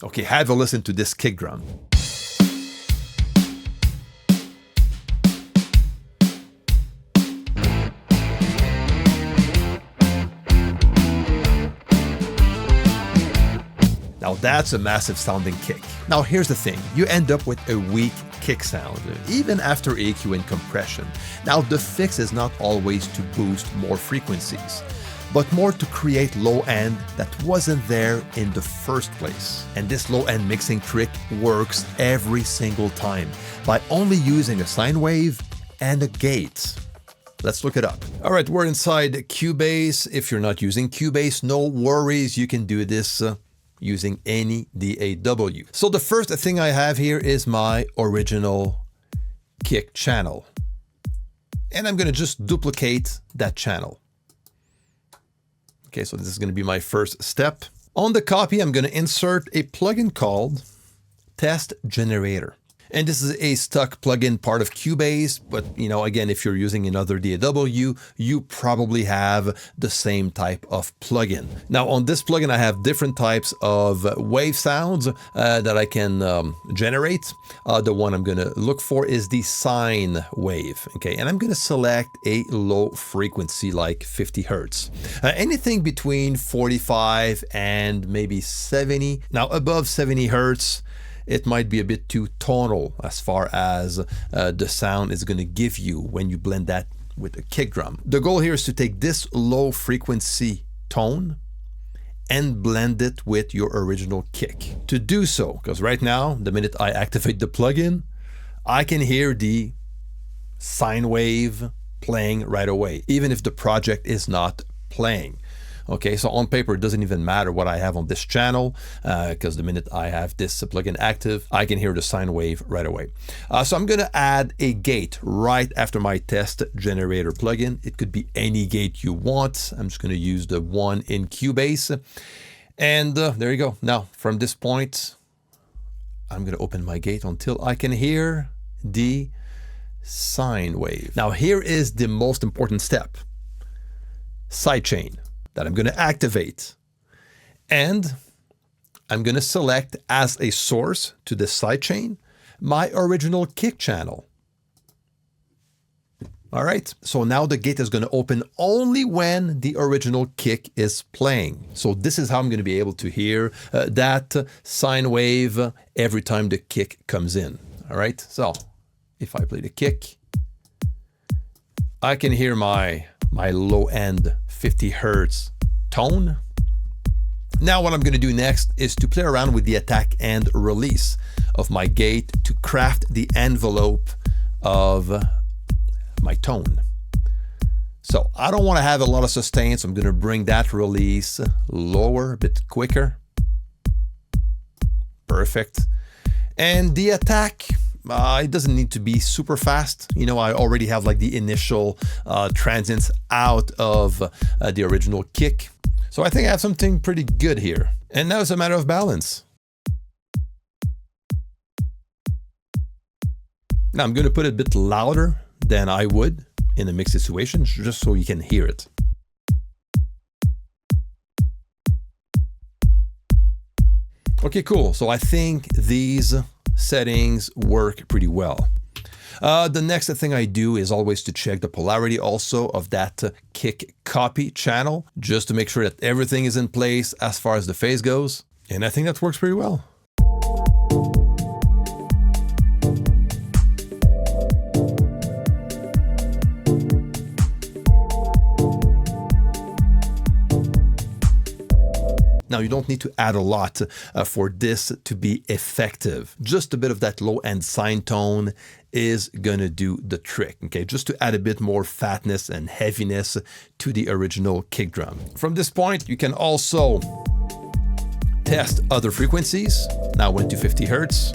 Okay, have a listen to this kick drum. Now that's a massive sounding kick. Now here's the thing, you end up with a weak kick sound, even after EQ and compression. Now the fix is not always to boost more frequencies, but more to create low end that wasn't there in the first place. And this low end mixing trick works every single time by only using a sine wave and a gate. Let's look it up. All right, we're inside CUBASE. If you're not using CUBASE, no worries, you can do this using any DAW. So the first thing I have here is my original kick channel. And I'm gonna just duplicate that channel. Okay, so this is gonna be my first step. On the copy, I'm gonna insert a plugin called Test Generator. And this is a stock plugin part of CUBASE, but again, if you're using another DAW, you probably have the same type of plugin. Now on this plugin, I have different types of wave sounds that I can generate. The one I'm gonna look for is the sine wave, okay? And I'm gonna select a low frequency like 50 Hertz. Anything between 45 and maybe 70. Now above 70 Hertz, it might be a bit too tonal as far as the sound is going to give you when you blend that with a kick drum. The goal here is to take this low frequency tone and blend it with your original kick. To do so, because right now, the minute I activate the plugin, I can hear the sine wave playing right away, even if the project is not playing. Okay, so on paper, it doesn't even matter what I have on this channel, because the minute I have this plugin active, I can hear the sine wave right away. So I'm gonna add a gate right after my Test Generator plugin. It could be any gate you want. I'm just gonna use the one in CUBASE. And there you go. Now, from this point, I'm gonna open my gate until I can hear the sine wave. Now, here is the most important step. Sidechain. That I'm going to activate, and I'm going to select as a source to this sidechain my original kick channel. All right, so now the gate is going to open only when the original kick is playing. So this is how I'm going to be able to hear that sine wave every time the kick comes in. All right, so if I play the kick, I can hear my low end 50 Hertz tone. Now what I'm going to do next is to play around with the attack and release of my gate to craft the envelope of my tone. So I don't want to have a lot of sustain, so I'm going to bring that release lower, a bit quicker. Perfect. And the attack, it doesn't need to be super fast. I already have like the initial transients out of the original kick. So I think I have something pretty good here. And now it's a matter of balance. Now I'm going to put it a bit louder than I would in a mixed situation, just so you can hear it. Okay, cool. So I think these settings work pretty well. The next thing I do is always to check the polarity also of that kick copy channel, just to make sure that everything is in place as far as the phase goes. And I think that works pretty well. Now, you don't need to add a lot for this to be effective. Just a bit of that low-end sine tone is gonna do the trick, okay? Just to add a bit more fatness and heaviness to the original kick drum. From this point, you can also test other frequencies. Now went to 50 Hertz.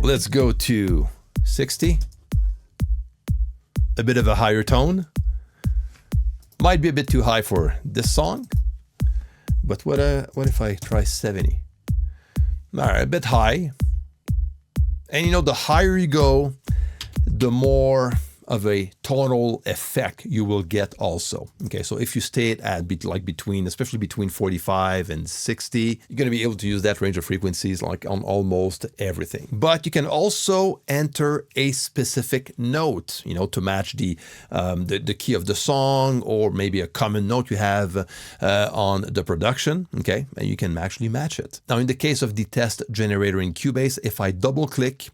Let's go to 60. A bit of a higher tone. Might be a bit too high for this song, but what if I try 70? All right, a bit high. And the higher you go, the more of a tonal effect you will get also. Okay, so if you stay at especially between 45 and 60, you're going to be able to use that range of frequencies like on almost everything. But you can also enter a specific note, to match the key of the song, or maybe a common note you have on the production. Okay, and you can actually match it. Now, in the case of the test generator in CUBASE, if I double click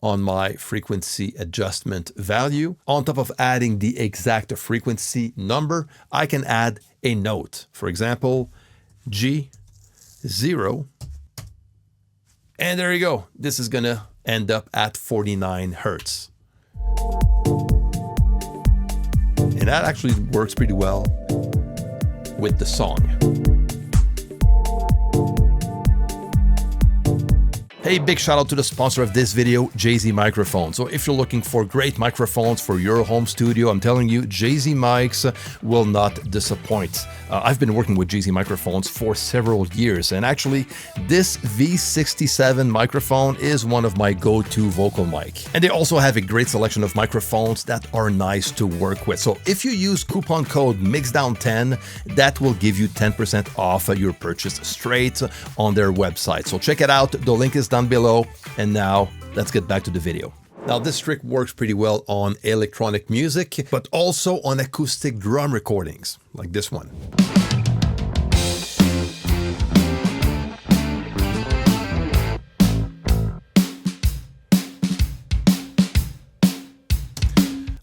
on my frequency adjustment value, on top of adding the exact frequency number, I can add a note. For example, G0. And there you go. This is going to end up at 49 Hertz. And that actually works pretty well with the song. Hey, big shout out to the sponsor of this video, JZ Microphones. So if you're looking for great microphones for your home studio, I'm telling you, JZ Mics will not disappoint. I've been working with JZ Microphones for several years, and actually this V67 microphone is one of my go-to vocal mic. And they also have a great selection of microphones that are nice to work with. So if you use coupon code Mixdown10, that will give you 10% off your purchase straight on their website. So check it out. The link is down below. And now let's get back to the video. Now, this trick works pretty well on electronic music, but also on acoustic drum recordings, like this one.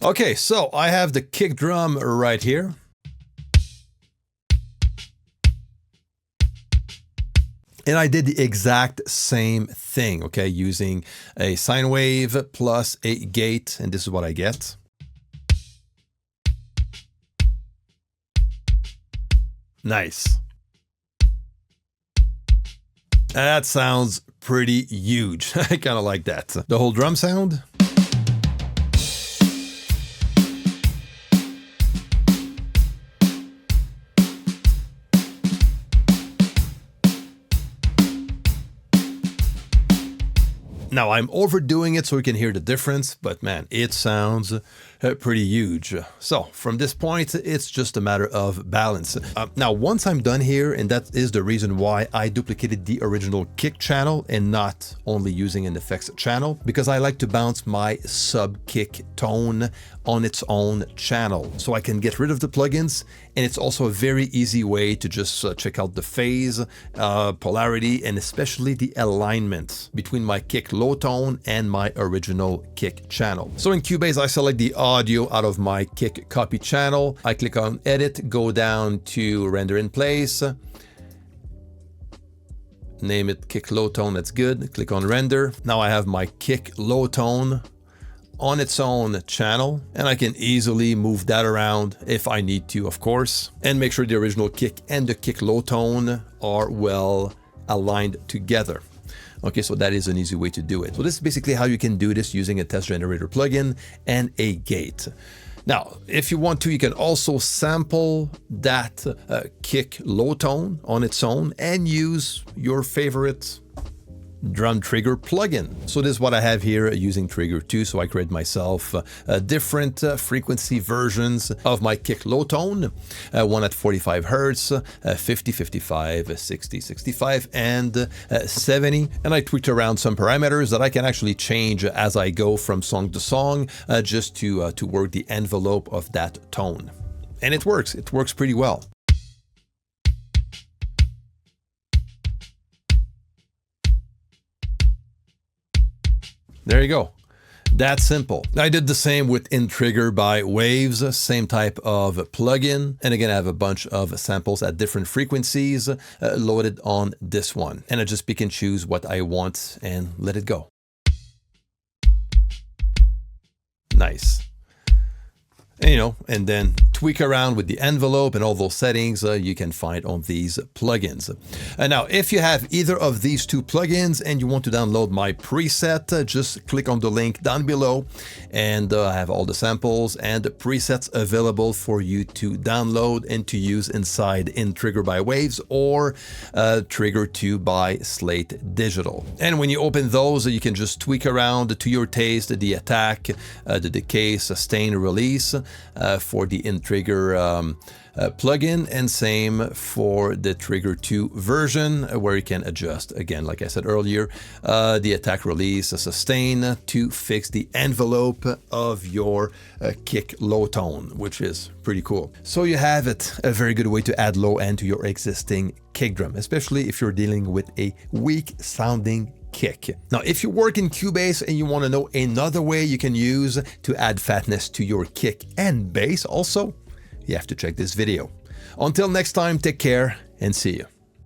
Okay, so I have the kick drum right here. And I did the exact same thing, okay, using a sine wave plus a gate, and this is what I get. Nice. That sounds pretty huge. I kind of like that. The whole drum sound. Now, I'm overdoing it so we can hear the difference, but man, it sounds pretty huge. So from this point, it's just a matter of balance. Now, once I'm done here, and that is the reason why I duplicated the original kick channel and not only using an effects channel, because I like to bounce my sub-kick tone on its own channel. So I can get rid of the plugins, and it's also a very easy way to just check out the phase, polarity, and especially the alignment between my kick low tone and my original kick channel. So in CUBASE, I select the audio out of my kick copy channel. I click on edit, go down to render in place, name it kick low tone, that's good. Click on render. Now I have my kick low tone on its own channel, and I can easily move that around if I need to, of course, and make sure the original kick and the kick low tone are well aligned together. Okay, so that is an easy way to do it. So this is basically how you can do this using a test generator plugin and a gate. Now, if you want to, you can also sample that kick low tone on its own and use your favorite drum trigger plugin. So this is what I have here using Trigger 2. So I create myself different frequency versions of my kick low tone, one at 45 Hertz, 50, 55, 60, 65, and 70. And I tweaked around some parameters that I can actually change as I go from song to song, just to work the envelope of that tone. And it works pretty well. There you go. That's simple. I did the same with InTrigger by Waves, same type of plugin. And again, I have a bunch of samples at different frequencies loaded on this one. And I just pick and choose what I want and let it go. Nice. And, and then tweak around with the envelope and all those settings you can find on these plugins. And now, if you have either of these two plugins and you want to download my preset, just click on the link down below, and I have all the samples and the presets available for you to download and to use inside InTrigger by Waves or Trigger 2 by Slate Digital. And when you open those, you can just tweak around to your taste the attack, the decay, sustain, release for the InTrigger plugin, and same for the Trigger 2 version, where you can adjust, again, like I said earlier, the attack, release, sustain to fix the envelope of your kick low tone, which is pretty cool. So you have it, a very good way to add low end to your existing kick drum, especially if you're dealing with a weak sounding kick. Now, if you work in Cubase and you want to know another way you can use to add fatness to your kick and bass also, you have to check this video. Until next time, take care and see you.